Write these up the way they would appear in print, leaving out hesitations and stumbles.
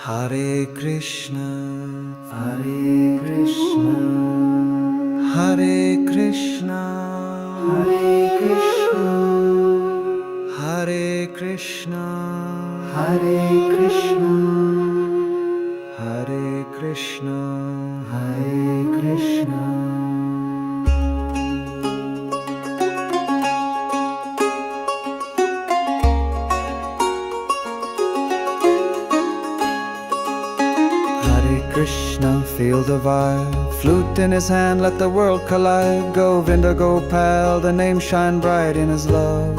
Hare Krishna, Hare Krishna, Hare Krishna, Hare Krishna, Hare Krishna, Hare Krishna, Hare Krishna, Hare Krishna. Krishna, feel the vibe. Flute in his hand, let the world collide. Govinda Gopal, the name shine bright in his love.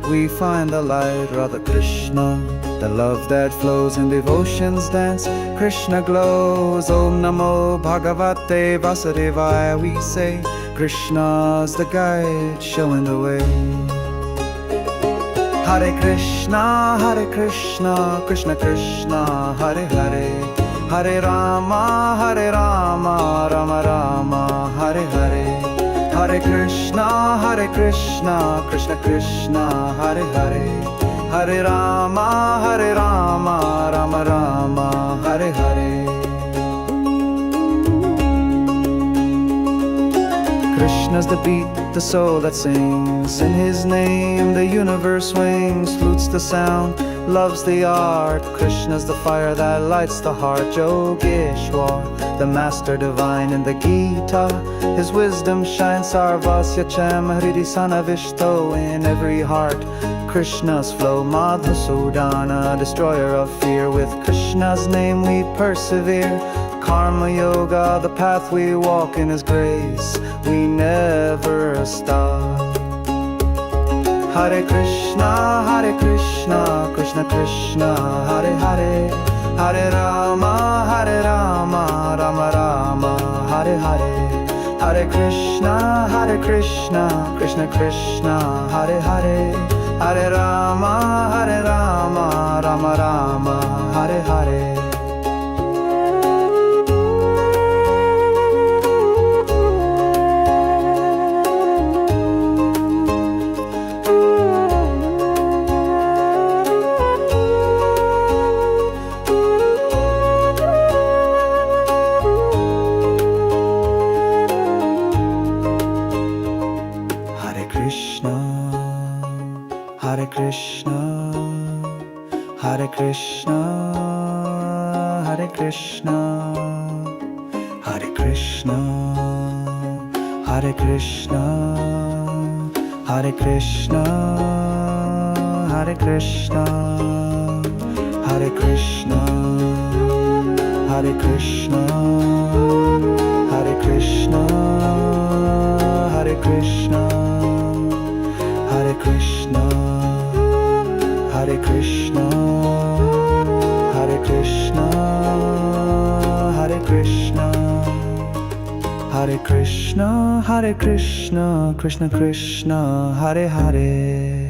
We find the light, Radha Krishna, the love that flows in devotion's dance. Krishna glows, Om Namo Bhagavate Vasudevaya. We say, Krishna's the guide, showing the way. Hare Krishna, Krishna Krishna, Hare Hare. Hare Rama, Rama Rama, Hare Hare. Hare Krishna, Krishna Krishna, Hare Hare. Hare Rama, Rama Rama, Hare Hare. Krishna's the beat, the soul that sings. In his name the universe swings. Flutes the sound, loves the art. Krishna's the fire that lights the heart. Yogeshwar, the master divine in the Gita. His wisdom shines. Sarvasya Cham Hridi Sanavishto in every heart. Krishna's flow, Madhusudana, destroyer of fear. With Krishna's name we persevere. Karma Yoga, the path we walk in his grace. We never stop. Hare Krishna, Krishna Krishna, Hare Hare. Hare Rama, Rama Rama, Hare Hare. Hare Krishna, Krishna Krishna, Hare Hare. Hare Rama, Rama Rama, Hare Hare. Hare Krishna, Hare Krishna, Hare Krishna, Hare Krishna, Hare Krishna, Hare Krishna, Hare Krishna, Hare Krishna, Hare Krishna, Hare Krishna, Hare Krishna, Hare Krishna, Hare Krishna, Hare Krishna, Hare Krishna, Hare Krishna, Hare Krishna, Krishna Krishna, Hare Hare.